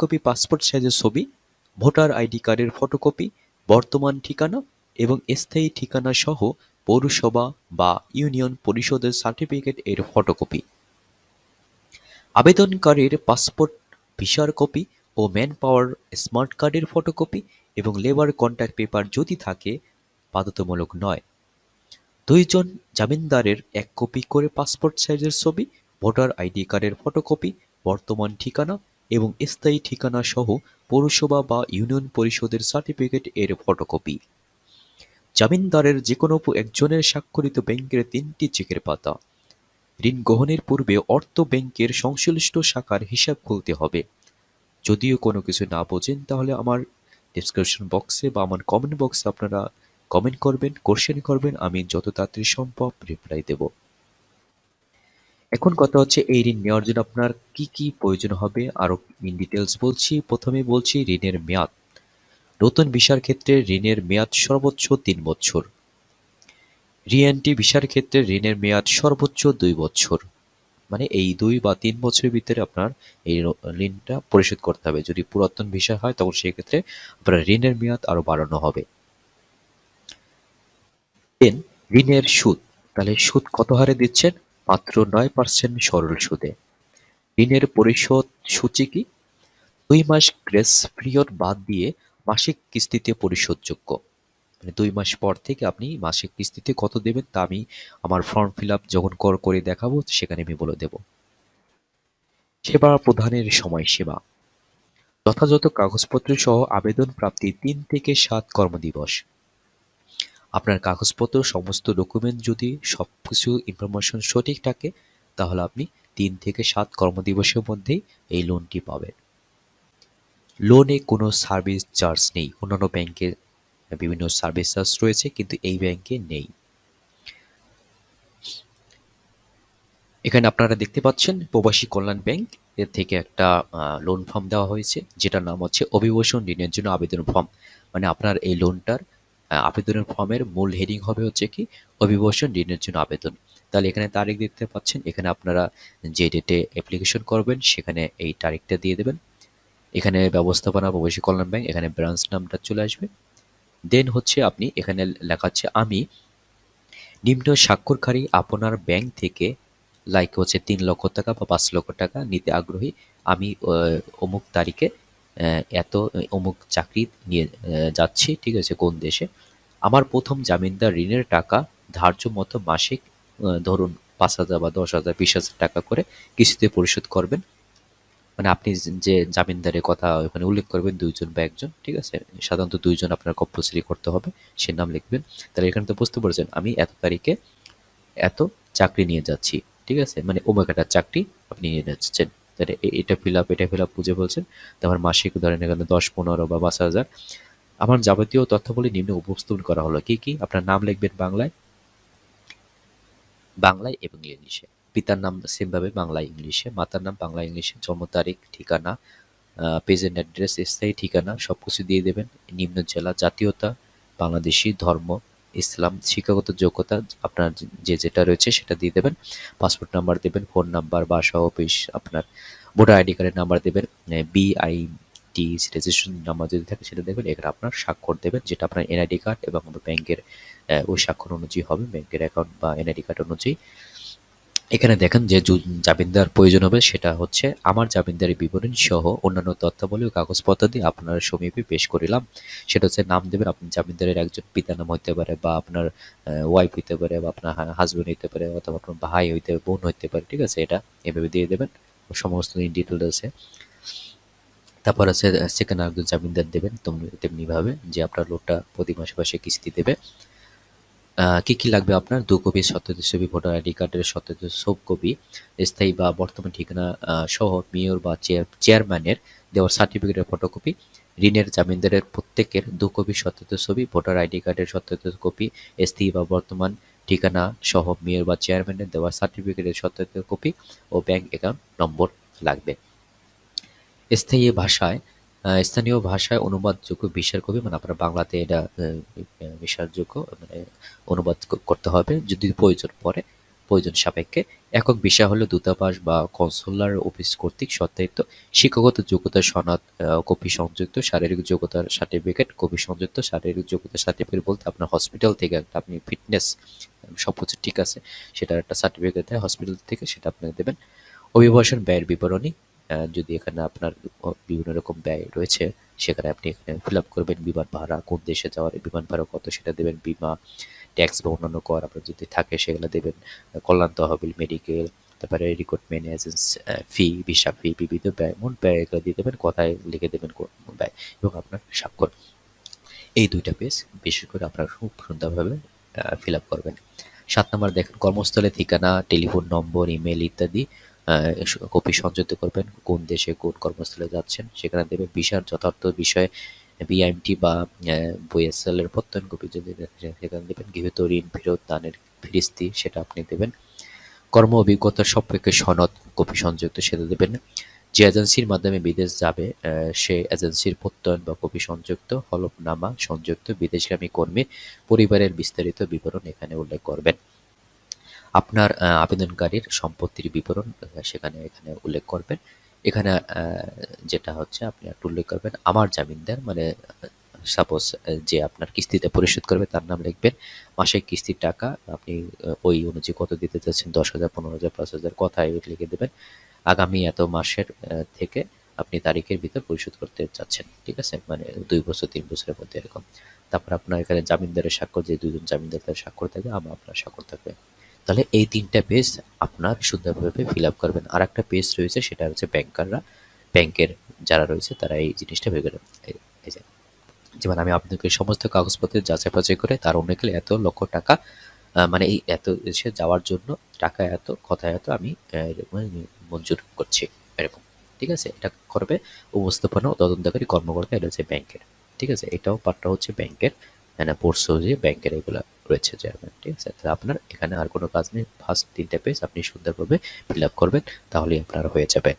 Copy passport সাইজের ছবি, voter ID কার্ডের ফটোকপি, বর্তমান ঠিকানা এবং স্থায়ী ঠিকানা সহ পৌরসভা বা ইউনিয়ন পরিষদের সার্টিফিকেট এর ফটোকপি। আবেদনকারীর পাসপোর্ট, ভিসার কপি ও ম্যানপাওয়ার স্মার্ট কার্ডের ফটোকপি এবং লেবার কন্ট্রাক্ট পেপার যদি থাকে বাধ্যতামূলক নয়। ২ জন জামিনদারের ১ কপি করে পাসপোর্ট সাইজের ছবি, ভোটার আইডি কার্ডের ফটোকপি, বর্তমান ঠিকানা এবং স্থায়ী ঠিকানা সহ পৌরসভা বা ইউনিয়ন পরিষদের সার্টিফিকেট এর ফটোকপি। জামিনদারের যেকোনো একজনের স্বাক্ষরিত ব্যাংকের ৩টি চেকের পাতা। ঋণ গ্রহণের পূর্বে অর্থ ব্যাংকের সংশ্লিষ্ট শাখার হিসাব খুলতে হবে। যদিও কোনো কিছু না বোঝেন তাহলে আমার ডেসক্রিপশন বক্সে বা আমার কমেন্ট বক্সে আপনারা কমেন্ট করবেন, কোশ্চেন করবেন, আমি যত তাড়াতাড়ি সম্ভব রিপ্লাই দেব। এখন কথা হচ্ছে এই ঋণ নেওয়ার জন্য আপনার কি কি প্রয়োজন হবে আরো ইন ডিটেলস বলছি। প্রথমে বলছি ঋণের মেয়াদ। নতুন ভিসার ক্ষেত্রে ঋণের মেয়াদ সর্বোচ্চ ৩ বছর। রি-এন্ট্রি ভিসার ক্ষেত্রে ঋণের মেয়াদ সর্বোচ্চ ২ বছর। মানে এই ২ বা ৩ বছরের ভিতরে আপনার এই ঋণটা পরিশোধ করতে হবে। যদি পুরাতন ভিসা হয় তখন সেক্ষেত্রে আপনার ঋণের মেয়াদ আরো বাড়ানো হবে। দেন ঋণের সুদ। তাহলে সুদ কত হারে দিচ্ছেন? মাত্র ৯% সরল সুদে। ঋণের পরিশোধ সূচি কি? ২ মাস গ্রেস পিরিয়ড বাদ দিয়ে মাসিক কিস্তিতে পরিশোধযোগ্য। মানে ২ মাস পর থেকে আপনি মাসিক কিস্তিতে কত দেবেন তা আমি আমার ফর্ম ফিল আপ যখন করে দেখাবো সেখানে আমি বলে দেব। সেবা প্রদানের সময়সীমা। যথাযথ কাগজপত্র সহ আবেদন প্রাপ্তি ৩ থেকে ৭ কর্মদিবস। আপনার কাগজপত্র সমস্ত ডকুমেন্ট যদি সবকিছু ইনফরমেশন সঠিক থাকে তাহলে আপনি ৩ থেকে ৭ কর্মদিবসের মধ্যেই এই লোনটি পাবেন। লোনে কোনো সার্ভিস চার্জ নেই। অন্যান্য ব্যাংকে বিভিন্ন সার্ভিস চার্জ রয়েছে কিন্তু এই ব্যাংকে নেই। এখানে আপনারা দেখতে পাচ্ছেন প্রবাসী কল্যাণ ব্যাংক এর থেকে একটা লোন ফর্ম দেওয়া হয়েছে যেটার নাম হচ্ছে অভিবাসন ঋণের জন্য আবেদন ফর্ম। মানে আপনার এই লোনটার আবেদনের ফর্মের মূল হেডিং হবে হচ্ছে কি অভিবাসন ঋণের জন্য আবেদন। তাহলে এখানে তারিখ দেখতে পাচ্ছেন, এখানে আপনারা যে ডেটে অ্যাপ্লিকেশন করবেন সেখানে এই তারিখটা দিয়ে দেবেন। এখানে ব্যবস্থাপনা প্রবাসী কল্যাণ ব্যাংক, এখানে ব্রাঞ্চ নামটা চলে আসবে। দেন হচ্ছে আপনি এখানে লেখা আছে আমি নিম্ন স্বাক্ষরকারী আপনার ব্যাংক থেকে লাইক হচ্ছে ৩ লক্ষ টাকা বা ৫ লক্ষ টাকা নিতে আগ্রহী। আমি অমুক তারিখে এত অমুক চাকরি নিয়ে যাচ্ছি, ঠিক আছে, কোন দেশে। আমার প্রথম জামিনদার ঋণের টাকা ধার্য মতো মাসিক ধরুন ৫,০০০ বা ১০,০০০, ২০,০০০ টাকা করে কিস্তিতে পরিশোধ করবেন। মানে আপনি যে জামিনদারের কথা ওখানে উল্লেখ করবেন ২ জন বা ১ জন, ঠিক আছে? সাধারণত ২ জন আপনার কম্পালসরি করতে হবে, সে নাম লিখবেন। তাহলে এখানে তো বুঝতে পারছেন আমি এত তারিখে এত চাকরি নিয়ে যাচ্ছি, ঠিক আছে? মানে অমুক একটা চাকরি আপনি নিয়ে যাচ্ছেন। তাহলে এটা ফিল আপ বুঝে বলছেন। তারপর মাসিক ধরেন এখানে ১০, ১৫ বা ৫,০০০। আমার যাবতীয় তথ্যাবলী নিম্নে উপস্থাপন করা হলো। কি কি? আপনার নাম লিখবেন বাংলায় এবং ইংলিশে। পিতার নাম সেম ভাবে বাংলায় ইংলিশে, মাতার নাম বাংলা ইংলিশে, জন্ম তারিখ, ঠিকানা, প্রেজেন্ট অ্যাড্রেস, স্থায়ী ঠিকানা সবকিছু দিয়ে দেবেন। নিম্ন জেলা, জাতীয়তা বাংলাদেশী, ধর্ম ইসলাম, শিক্ষাগত যোগ্যতা আপনার যেটা রয়েছে সেটা দিয়ে দেবেন। পাসপোর্ট নাম্বার দেবেন, ফোন নাম্বার, বাসা, অফিস, আপনার ভোটার আইডি কার্ডের নাম্বার দেবেন, বিআইডি রেজিস্ট্রেশন নাম্বার যদি থাকে সেটা দেবেন। এখানে আপনার স্বাক্ষর দেবেন যেটা আপনার এনআইডি কার্ড এবং ব্যাংকের ওই স্বাক্ষর অনুযায়ী হবে, ব্যাংকের অ্যাকাউন্ট বা এনআইডি কার্ড অনুযায়ী। এখানে দেখেন যে জামিনদার প্রয়োজন হবে সেটা হচ্ছে আমার জামিনদারি বিবরণী সহ অন্যান্য তথ্যাবলী ও কাগজপত্র দিয়ে আপনার সমীপে পেশ করিলাম। সেটা হচ্ছে নাম দেবেন, আপনি জামিনদারের একজন পিতার নাম হইতে পারে বা আপনার ওয়াইফ হইতে পারে বা আপনার হাজবেন্ড হইতে পারে অথবা আপনার ভাই হইতে পারে, বোন হইতে পারে, ঠিক আছে? এটা এভাবে দিয়ে দেবেন, সমস্ত ডিটেল আছে। তারপর আছে সেকেন্ড আরেকজন জামিনদার দেবেন তেমনিভাবে যে আপনার লোকটা প্রতি মাসে মাসে কিস্তি দেবে। কি কি লাগবে আপনার? ২ কপি সত্যায়িত ছবি, ভোটার আইডি কার্ডের সত্যায়িত সফট কপি, স্থায়ী বা বর্তমান ঠিকানা সহ মেয়র বা চেয়ারম্যানের দেওয়া সার্টিফিকেটের ফটোকপি, ঋণের জামিনদারের প্রত্যেকের ২ কপি সত্যায়িত ছবি, ভোটার আইডি কার্ডের সত্যায়িত কপি, স্থায়ী বা বর্তমান ঠিকানা সহ মেয়র বা চেয়ারম্যানের দেওয়া সার্টিফিকেটের সত্যায়িত কপি ও ব্যাংক অ্যাকাউন্ট নম্বর লাগবে। স্থায়ী ভাষায় স্থানীয় ভাষায় অনুবাদযোগ্য ভিসার কপি, মানে আপনার বাংলাতে এটা ভিসার যোগ্য মানে অনুবাদ করতে হবে যদি প্রয়োজন পড়ে। প্রয়োজন সাপেক্ষে। একক বিষয় হলো দূতাবাস বা কনসুলার অফিস কর্তৃক সত্যায়িত শিক্ষাগত যোগ্যতার সনদ, কপি সংযুক্ত শারীরিক যোগ্যতার সার্টিফিকেট, কপি সংযুক্ত শারীরিক যোগ্যতার সার্টিফিকেট বলতে আপনার হসপিটাল থেকে একটা আপনি ফিটনেস সবকিছু ঠিক আছে সেটার একটা সার্টিফিকেট দেয় হসপিটাল থেকে, সেটা আপনাকে দেবেন। অভিবাসন ব্যয়ের বিবরণী, যদি এখানে আপনার বিভিন্ন রকম ব্যয় রয়েছে সেখানে আপনি এখানে ফিল আপ করবেন। বিমান ভাড়া, কোন দেশে যাওয়ার বিমান ভাড়া কত সেটা দেবেন, বিমা, ট্যাক্স বা অন্যান্য কর আপনার যদি থাকে সেগুলো দেবেন, কল্যাণ তহবিল, মেডিকেল, তারপরে রিক্রুটমেন্ট এজেন্স ফি, ভিসা ফি, বিবিধ ব্যয়, মোট ব্যয় এগুলো দিয়ে দেবেন, কথায় লিখে দেবেন কোন ব্যয় এবং আপনার স্বাক্ষর। এই ২ টা পেজ বিশেষ করে আপনারা খুব সুন্দরভাবে ফিল আপ করবেন। ৭ নাম্বার দেখেন কর্মস্থলে ঠিকানা, টেলিফোন নম্বর, ইমেইল ইত্যাদি আ কপি সংযুক্ত করবেন। কোন দেশে কোন কর্মস্থলে যাচ্ছেন সেখানে দেবেন। ভিসার যথার্থ বিষয়ে বিআইএমটি বা BSL এর প্রত্যয়ন কপি যদি সেখানে দেবেন। গৃহীত ঋণ ফেরত দানের ফিরিস্তি সেটা আপনি দেবেন। কর্ম অভিজ্ঞতার সাপেক্ষে সনদ কপি সংযুক্ত সেটা দেবেন। যে এজেন্সির মাধ্যমে বিদেশ যাবে সে এজেন্সির প্রত্যয়ন বা কপি সংযুক্ত হলফনামা সংযুক্ত বিদেশগামী কর্মীর পরিবারের বিস্তারিত বিবরণ এখানে উল্লেখ করবেন। আপনার আবেদনকারীর সম্পত্তির বিবরণ এখানে উল্লেখ করবেন। এখানে যেটা হচ্ছে আপনি একটু উল্লেখ করবেন আমার জামিনদার, মানে সাপোজ যে আপনার কিস্তিতে পরিশোধ করবে তার নাম লিখবেন। মাসিক কিস্তির টাকা আপনি ওই অনুযায়ী কত দিতে চাচ্ছেন, ১০,০০০, ১৫,০০০, ৫,০০০ কথায় লিখে দেবেন। আগামী এত মাসের থেকে আপনি তারিখের ভিতর পরিশোধ করতে চাচ্ছেন। ঠিক আছে? মানে ২ বছর ৩ বছরের মধ্যে এরকম। তারপর আপনার এখানে জামিনদারের স্বাক্ষর, যে ২ জন জামিনদার তার স্বাক্ষর থাকবে, আপনার স্বাক্ষর থাকবে। তাহলে এই ৩ টা পেজ আপনার সুন্দরভাবে ফিল আপ করবেন। আরেকটা পেজ রয়েছে সেটা হচ্ছে ব্যাংকাররা, ব্যাংকের যারা রয়েছে তারা এই জিনিসটা বের করে। এই যে যেমন আমি আপনাকে সমস্ত কাগজপত্র যাচাই বাছাই করে তার অনুকূলে এত লক্ষ টাকা, মানে এই এত দেশে যাওয়ার জন্য টাকা এত, কথা এত আমি মঞ্জুর করছি এরকম। ঠিক আছে? এটা করবে উপস্থাপনা ও তদন্তকারী কর্মকর্তা, এটা হচ্ছে ব্যাংকের। ঠিক আছে? এটাও পার্টটা হচ্ছে ব্যাংকের, মানে পোর্টসোলিও ব্যাংকের এগুলা রয়েছে চেয়ারম্যান। ঠিক আছে? তো আপনার এখানে আর কোনো কাজ নেই। ফার্স্ট ৩ টা পেজ আপনি সুন্দরভাবে ফিল আপ করবেন, তাহলেই আপনার হয়ে যাবে।